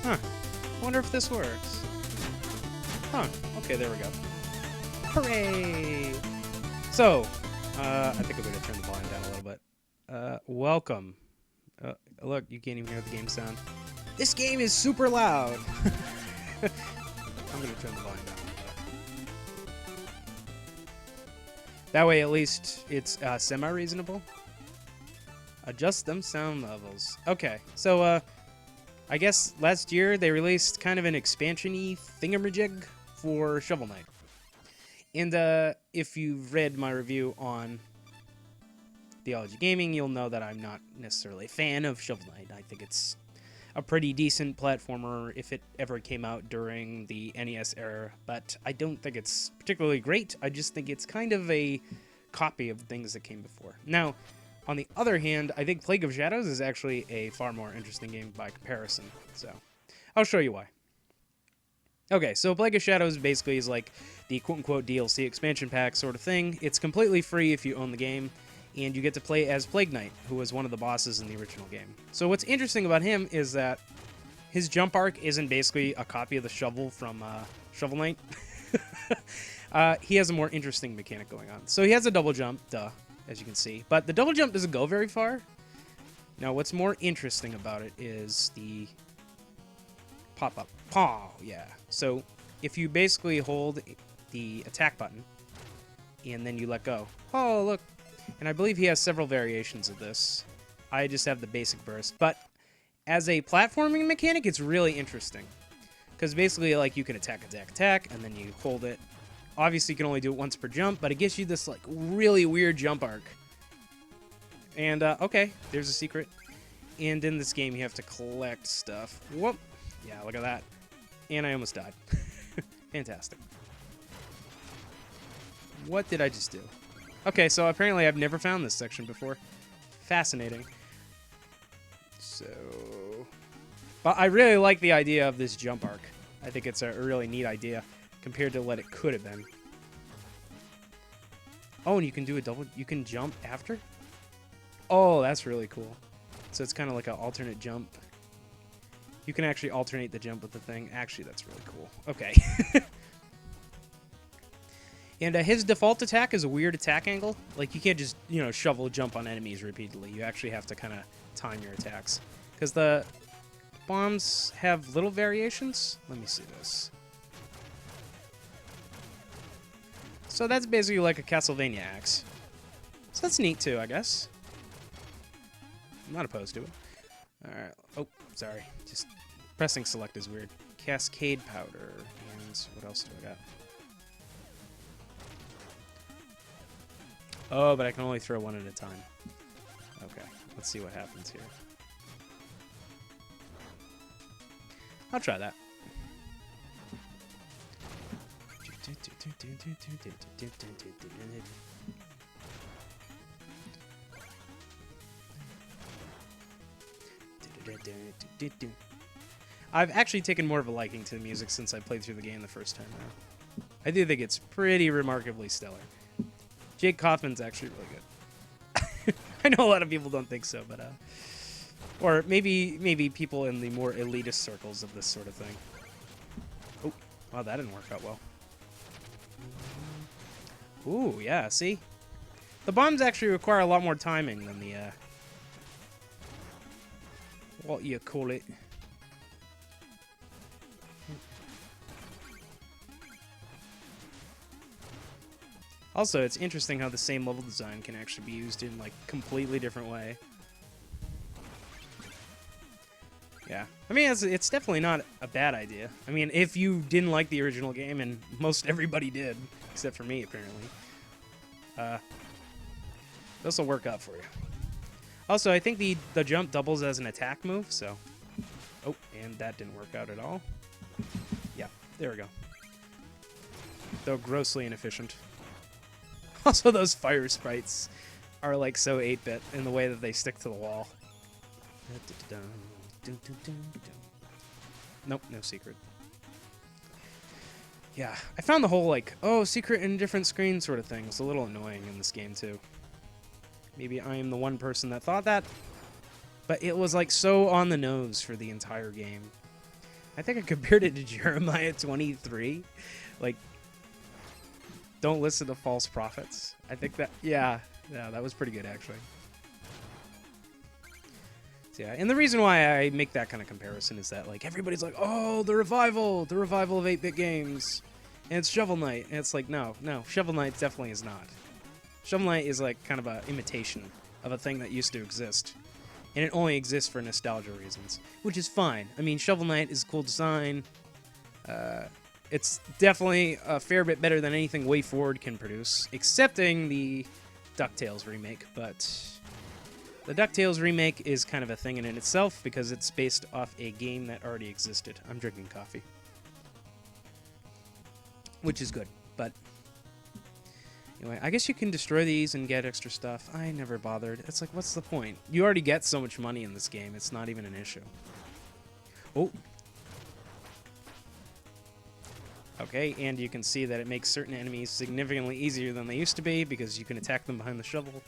Huh. Wonder if this works. Huh. Okay, there we go. Hooray! So, I think I'm going to turn the volume down a little bit. Welcome. Look, you can't even hear the game sound. This game is super loud! I'm going to turn the volume down a little bit. That way, at least, it's semi-reasonable. Adjust them sound levels. Okay, so, I guess last year they released kind of an expansion-y thingamajig for Shovel Knight. And if you've read my review on Theology Gaming, you'll know that I'm not necessarily a fan of Shovel Knight. I think it's a pretty decent platformer if it ever came out during the NES era, but I don't think it's particularly great. I just think it's kind of a copy of things that came before. Now, on the other hand, I think Plague of Shadows is actually a far more interesting game by comparison, so I'll show you why. Okay, so Plague of Shadows basically is like the quote-unquote DLC expansion pack sort of thing. It's completely free if you own the game, and you get to play as Plague Knight, who was one of the bosses in the original game. So what's interesting about him is that his jump arc isn't basically a copy of the shovel from Shovel Knight. He has a more interesting mechanic going on. So he has a double jump, duh, as you can see. But the double jump doesn't go very far. Now, what's more interesting about it is the pop-up. Paw, yeah. So if you basically hold the attack button and then you let go. Oh, look. And I believe he has several variations of this. I just have the basic burst. But as a platforming mechanic, it's really interesting. Because basically, like, you can attack, and then you hold it. Obviously, you can only do it once per jump, but it gives you this, like, really weird jump arc. And, okay, there's a secret. And in this game, you have to collect stuff. Whoop. Yeah, look at that. And I almost died. Fantastic. What did I just do? Okay, so apparently I've never found this section before. Fascinating. So... But I really like the idea of this jump arc. I think it's a really neat idea compared to what it could have been. Oh, and you can do a double... You can jump after? Oh, that's really cool. So it's kind of like an alternate jump. You can actually alternate the jump with the thing. Actually, that's really cool. Okay. And his default attack is a weird attack angle. Like, you can't just, shovel jump on enemies repeatedly. You actually have to kind of time your attacks. Because the bombs have little variations. Let me see this. So that's basically like a Castlevania axe. So that's neat, too, I guess. I'm not opposed to it. Alright. Oh, sorry. Just pressing select is weird. Cascade powder. And what else do I got? Oh, but I can only throw one at a time. Okay. Let's see what happens here. I'll try that. I've actually taken more of a liking to the music since I played through the game the first time now. I do think it's pretty remarkably stellar. Jake Kaufman's actually really good. I know a lot of people don't think so, but or maybe people in the more elitist circles of this sort of thing. Oh, wow, that didn't work out well. Ooh, yeah, see? The bombs actually require a lot more timing than the what you call it. Also, it's interesting how the same level design can actually be used in, like, completely different way. Yeah. I mean, it's definitely not a bad idea. I mean, if you didn't like the original game, and most everybody did, except for me, apparently, this will work out for you. Also, I think the jump doubles as an attack move, so... Oh, and that didn't work out at all. Yeah, there we go. Though grossly inefficient. Also, those fire sprites are, like, so 8-bit in the way that they stick to the wall. Nope, no secret. Yeah, I found the whole, like, oh, secret in different screens sort of thing was a little annoying in this game, too. Maybe I am the one person that thought that, but it was, like, so on the nose for the entire game. I think I compared it to Jeremiah 23. Like, don't listen to false prophets. I think that, yeah, that was pretty good, actually. So, yeah, and the reason why I make that kind of comparison is that, like, everybody's like, oh, the revival of 8-bit games, and it's Shovel Knight. And it's like, no, Shovel Knight definitely is not. Shovel Knight is, like, kind of an imitation of a thing that used to exist. And it only exists for nostalgia reasons, which is fine. I mean, Shovel Knight is a cool design. It's definitely a fair bit better than anything WayForward can produce, excepting the DuckTales remake. But the DuckTales remake is kind of a thing in itself because it's based off a game that already existed. I'm drinking coffee, which is good, but anyway, I guess you can destroy these and get extra stuff. I never bothered. It's like, what's the point? You already get so much money in this game. It's not even an issue. Oh. Okay, and you can see that it makes certain enemies significantly easier than they used to be because you can attack them behind the shovel.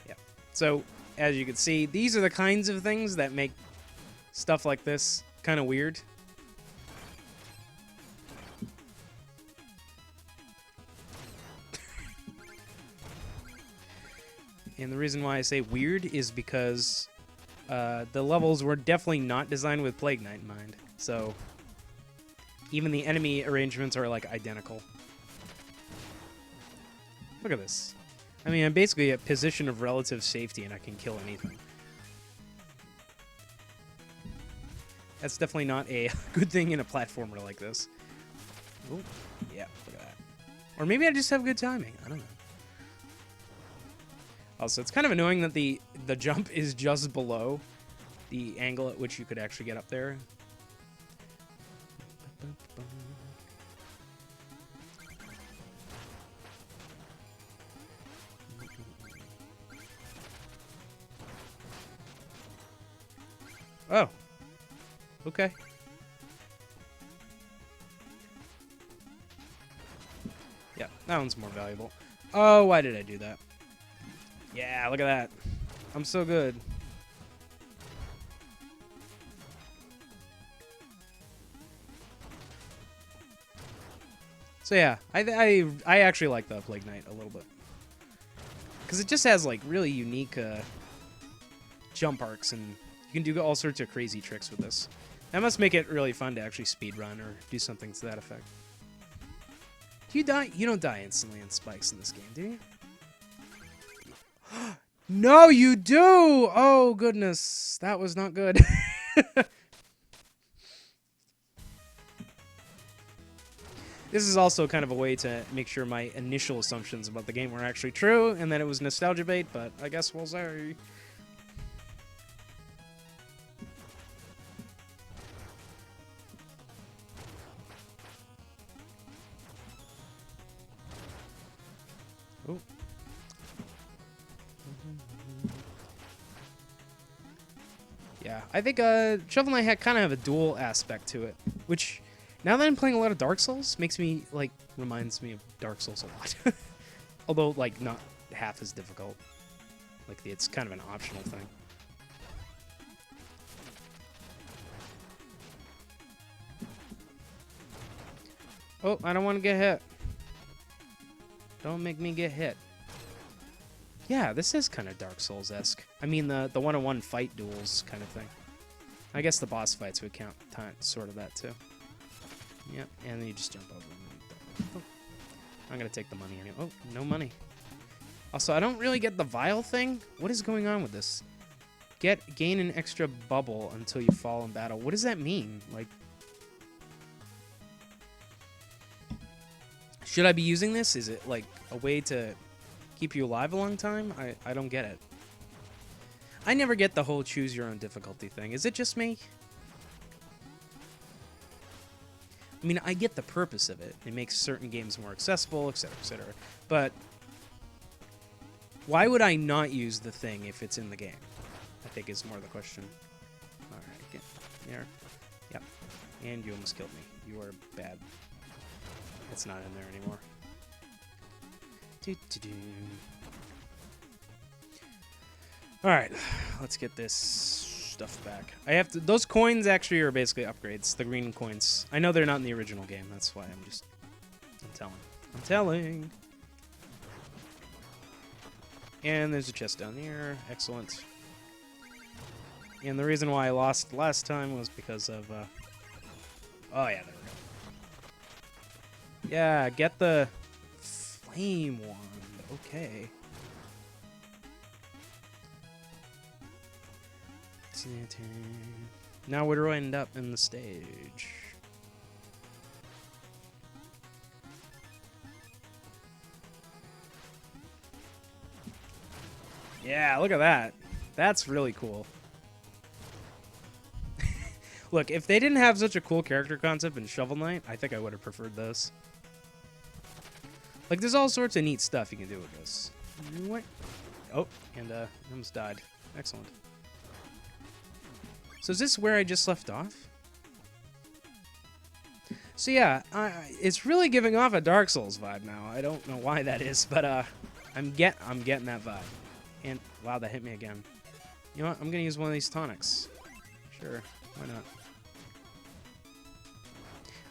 Yeah. So, as you can see, these are the kinds of things that make stuff like this kind of weird. And the reason why I say weird is because the levels were definitely not designed with Plague Knight in mind. So even the enemy arrangements are like identical. Look at this. I mean, I'm basically at position of relative safety and I can kill anything. That's definitely not a good thing in a platformer like this. Oh, yeah, look at that. Or maybe I just have good timing. I don't know. Also, it's kind of annoying that the jump is just below the angle at which you could actually get up there. Oh. Okay. Yeah, that one's more valuable. Oh, why did I do that? Yeah, look at that. I'm so good. So yeah, I actually like the Plague Knight a little bit. Because it just has like really unique jump arcs and you can do all sorts of crazy tricks with this. That must make it really fun to actually speedrun or do something to that effect. Do you die? You don't die instantly in spikes in this game, do you? No, you do! Oh, goodness. That was not good. This is also kind of a way to make sure my initial assumptions about the game were actually true, and that it was nostalgia bait, but I guess we'll say. Oh. Yeah, I think Shovel Knight had kind of a dual aspect to it, which, now that I'm playing a lot of Dark Souls, makes me, like, reminds me of Dark Souls a lot. Although, like, not half as difficult. Like, it's kind of an optional thing. Oh, I don't want to get hit. Don't make me get hit. Yeah, this is kind of Dark Souls-esque. I mean, the one-on-one fight duels kind of thing. I guess the boss fights would count sort of that, too. Yep, and then you just jump over them. Oh, I'm going to take the money anyway. Oh, no money. Also, I don't really get the vial thing. What is going on with this? Gain an extra bubble until you fall in battle. What does that mean? Like, should I be using this? Is it, like, a way to keep you alive a long time? I don't get it. I never get the whole choose your own difficulty thing. Is it just me? I mean, I get the purpose of it. It makes certain games more accessible, etc., etc. But why would I not use the thing if it's in the game? I think is more the question. All right, get there. Yep. And you almost killed me. You are bad. It's not in there anymore. All right, let's get this stuff back. I have to. Those coins actually are basically upgrades. The green coins. I know they're not in the original game. That's why I'm telling. I'm telling. And there's a chest down here. Excellent. And the reason why I lost last time was because of. Oh yeah, there we go. Yeah, get the flame wand. Okay. Now where do I end up in the stage? Yeah, look at that. That's really cool. Look, if they didn't have such a cool character concept in Shovel Knight, I think I would have preferred this. Like, there's all sorts of neat stuff you can do with this. What? Oh, and almost died. Excellent. So is this where I just left off? So yeah, it's really giving off a Dark Souls vibe now. I don't know why that is, but I'm getting that vibe. And wow, that hit me again. You know what? I'm gonna use one of these tonics. Sure, why not?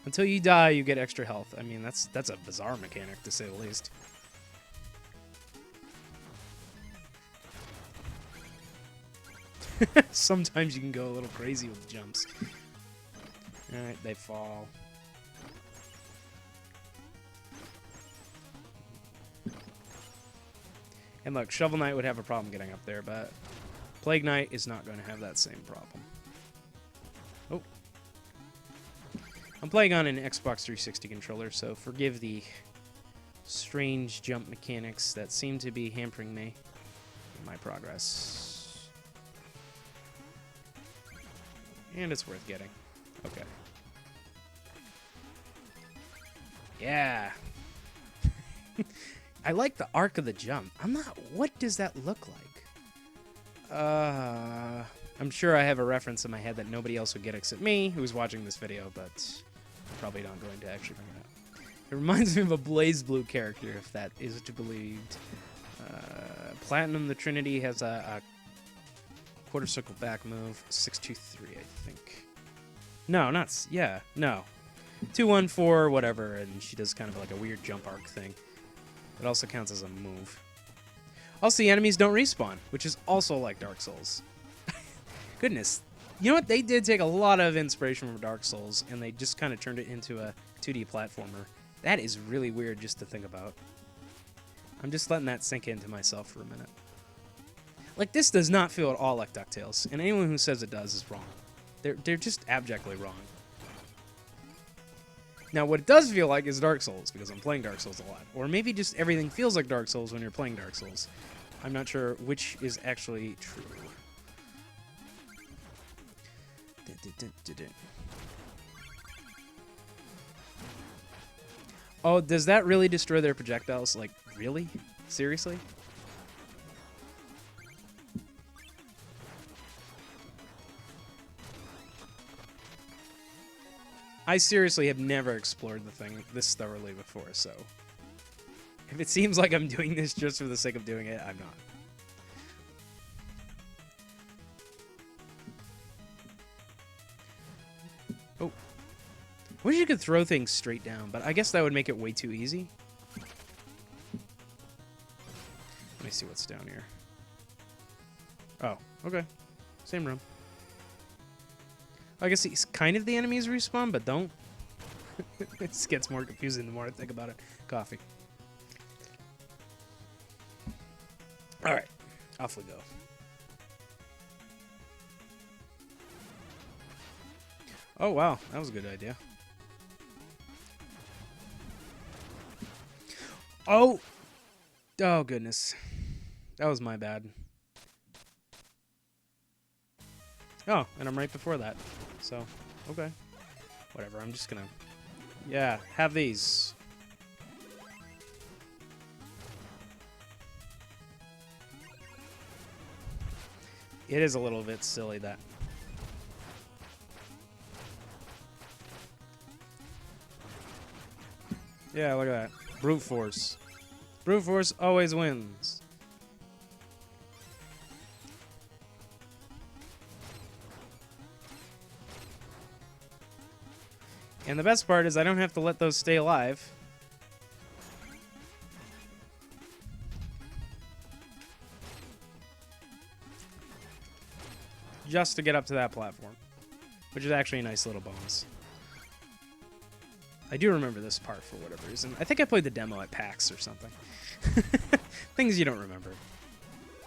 Until you die, you get extra health. I mean, that's a bizarre mechanic to say the least. Sometimes you can go a little crazy with jumps. Alright, they fall. And look, Shovel Knight would have a problem getting up there, but Plague Knight is not going to have that same problem. Oh. I'm playing on an Xbox 360 controller, so forgive the strange jump mechanics that seem to be hampering me in my progress. And it's worth getting. Okay. Yeah. I like the arc of the jump. I'm not... What does that look like? I'm sure I have a reference in my head that nobody else would get except me, who's watching this video, but I'm probably not going to actually bring it up. It reminds me of a BlazBlue character, if that is to be believed. Platinum the Trinity has a quarter circle back move. 623, I think. No, not... Yeah, no. 214, whatever, and she does kind of like a weird jump arc thing. It also counts as a move. Also, the enemies don't respawn, which is also like Dark Souls. Goodness. You know what? They did take a lot of inspiration from Dark Souls, and they just kind of turned it into a 2D platformer. That is really weird just to think about. I'm just letting that sink into myself for a minute. Like, this does not feel at all like DuckTales, and anyone who says it does is wrong. They're just abjectly wrong. Now, what it does feel like is Dark Souls, because I'm playing Dark Souls a lot. Or maybe just everything feels like Dark Souls when you're playing Dark Souls. I'm not sure which is actually true. Oh, does that really destroy their projectiles? Like, really? Seriously? I seriously have never explored the thing this thoroughly before, so if it seems like I'm doing this just for the sake of doing it, I'm not. Oh. I wish you could throw things straight down, but I guess that would make it way too easy. Let me see what's down here. Oh, okay. Same room. I guess it's kind of the enemies respawn, but don't. It just gets more confusing the more I think about it. Coffee. Alright, off we go. Oh, wow. That was a good idea. Oh! Oh, goodness. That was my bad. Oh, and I'm right before that. So, okay. Whatever, I'm just gonna... Yeah, have these. It is a little bit silly that... Yeah, look at that. Brute force. Brute force always wins. And the best part is I don't have to let those stay alive. Just to get up to that platform. Which is actually a nice little bonus. I do remember this part for whatever reason. I think I played the demo at PAX or something. Things you don't remember.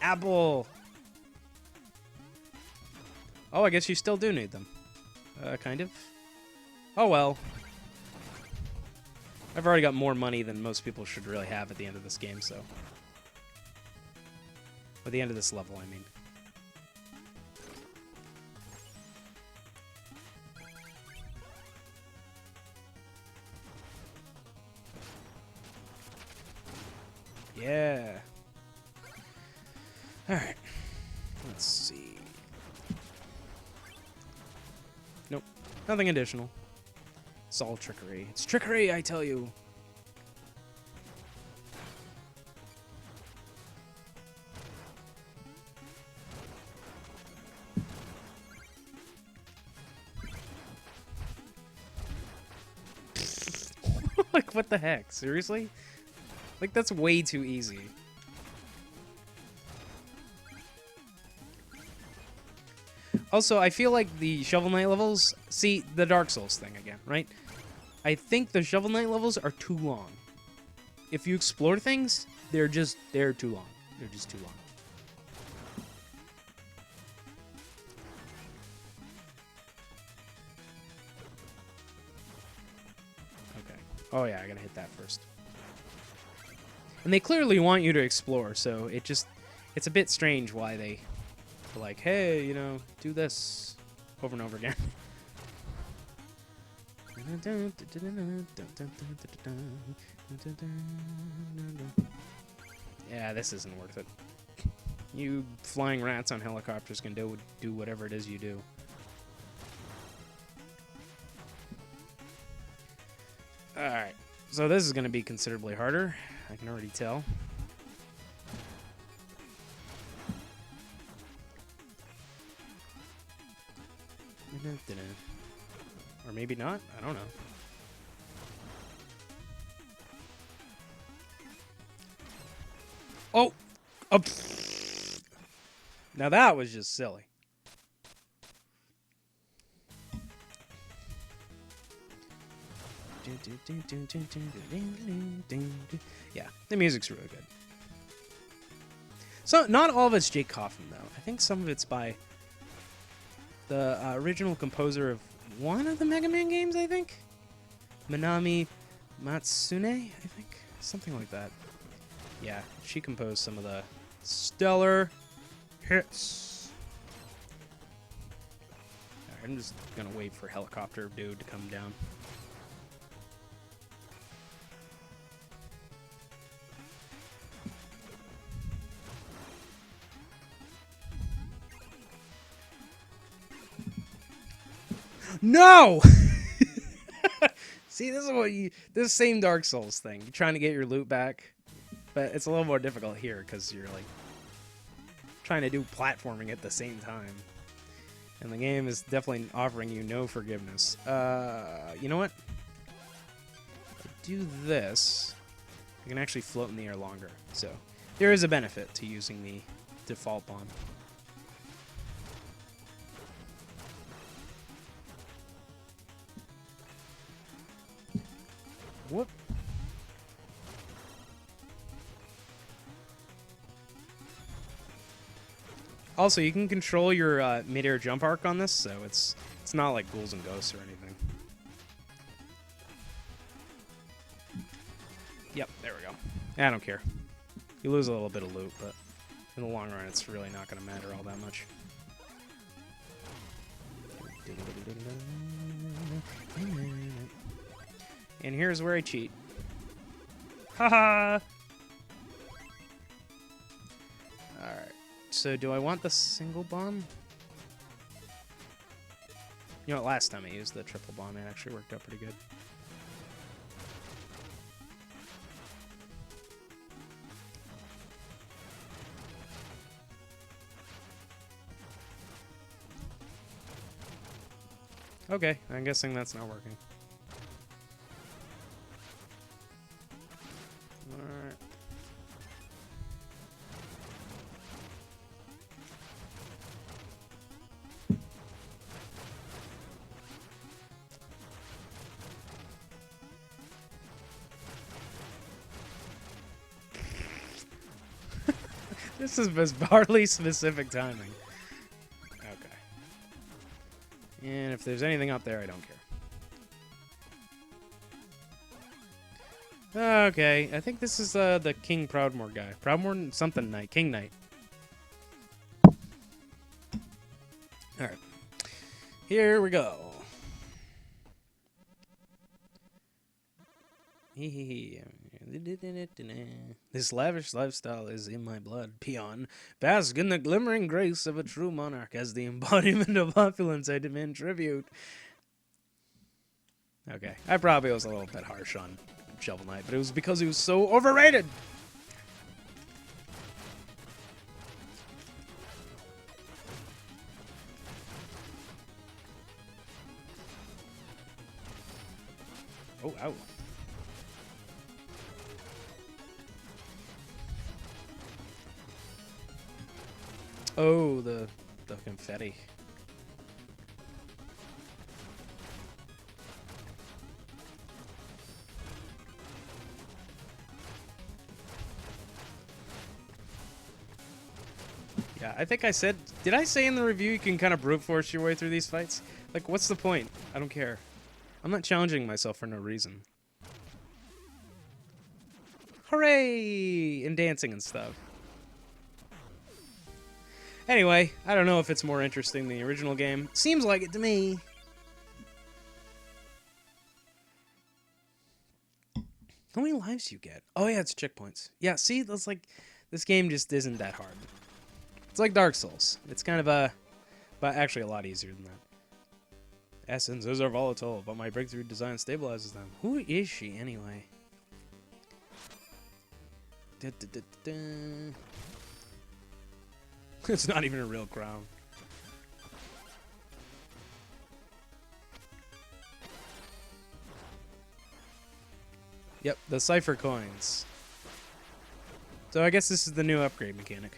Apple! Oh, I guess you still do need them. Kind of. Oh well. I've already got more money than most people should really have at the end of this game, so. At the end of this level, I mean. Yeah. Alright. Let's see. Nope. Nothing additional. It's all trickery. It's trickery, I tell you. Like, what the heck? Seriously? Like, that's way too easy. Also, I feel like the Shovel Knight levels... See, the Dark Souls thing again, right? I think the Shovel Knight levels are too long. If you explore things, they're too long. They're just too long. Okay. Oh yeah, I gotta hit that first. And they clearly want you to explore, so it's a bit strange why they are like, hey, you know, do this over and over again. Yeah, this isn't worth it. You flying rats on helicopters can do whatever it is you do. Alright, so this is going to be considerably harder. I can already tell. Or maybe not? I don't know. Oh! Oh! Now that was just silly. Yeah, the music's really good. So, not all of it's Jake Kaufman, though. I think some of it's by the original composer of one of the Mega Man games, I think? Minami Matsune, I think? Something like that. Yeah, she composed some of the stellar hits. Right, I'm just gonna wait for Helicopter Dude to come down. No! See, this is what this same Dark Souls thing. You're trying to get your loot back, but it's a little more difficult here because you're like trying to do platforming at the same time. And the game is definitely offering you no forgiveness. You know what? If I do this, I can actually float in the air longer. So there is a benefit to using the default bomb. Whoop. Also, you can control your mid-air jump arc on this, so it's not like Ghouls and Ghosts or anything. Yep, there we go. I don't care. You lose a little bit of loot, but in the long run, it's really not going to matter all that much. And here's where I cheat. Haha! Alright. So do I want the single bomb? You know what, last time I used the triple bomb, it actually worked out pretty good. Okay, I'm guessing that's not working. This is hardly specific timing. Okay. And if there's anything up there, I don't care. Okay, I think this is the King Proudmoore guy. Proudmoore something Knight. King Knight. Alright. Here we go. This lavish lifestyle is in my blood, peon. Bask in the glimmering grace of a true monarch. As the embodiment of opulence, I demand tribute. Okay, I probably was a little bit harsh on Shovel Knight, but it was because he was so overrated. Oh, ow. Oh, the confetti. Yeah, I think I said... Did I say in the review you can kind of brute force your way through these fights? Like, what's the point? I don't care. I'm not challenging myself for no reason. Hooray! And dancing and stuff. Anyway, I don't know if it's more interesting than the original game. Seems like it to me. How many lives do you get? Oh yeah, it's checkpoints. Yeah, see, that's like... This game just isn't that hard. It's like Dark Souls. It's kind of but actually a lot easier than that. Essences are volatile, but my breakthrough design stabilizes them. Who is she, anyway? It's not even a real crown. Yep, the Cypher coins. So I guess this is the new upgrade mechanic.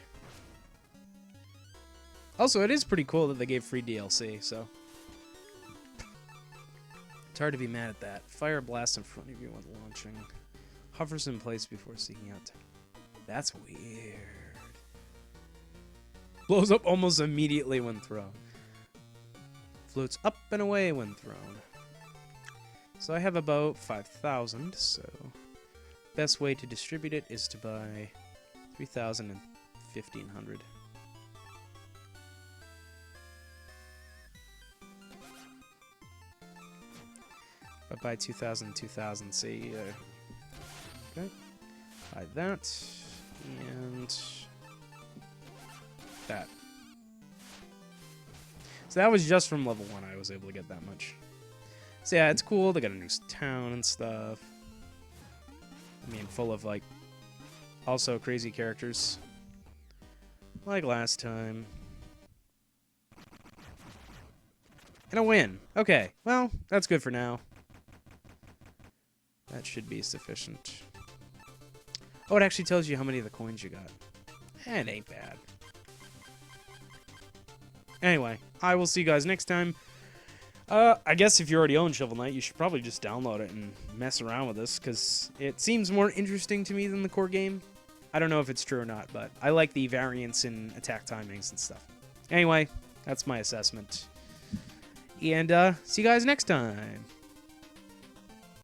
Also, it is pretty cool that they gave free DLC, so... It's hard to be mad at that. Fire blast in front of you when launching. Hovers in place before seeking out. That's weird. Blows up almost immediately when thrown. Floats up and away when thrown. So I have about 5,000, so... Best way to distribute it is to buy 3,000 and 1,500. If I buy 2,000, 2,000, see, okay. Buy that, and that. So that was just from level 1 I was able to get that much. So yeah, it's cool, they got a new town and stuff. I mean, full of, like, also crazy characters. Like last time. And a win. Okay, well, that's good for now. That should be sufficient. Oh, it actually tells you how many of the coins you got. It ain't bad. Anyway, I will see you guys next time. I guess if you already own Shovel Knight, you should probably just download it and mess around with this, because it seems more interesting to me than the core game. I don't know if it's true or not, but I like the variance in attack timings and stuff. Anyway, that's my assessment. And see you guys next time.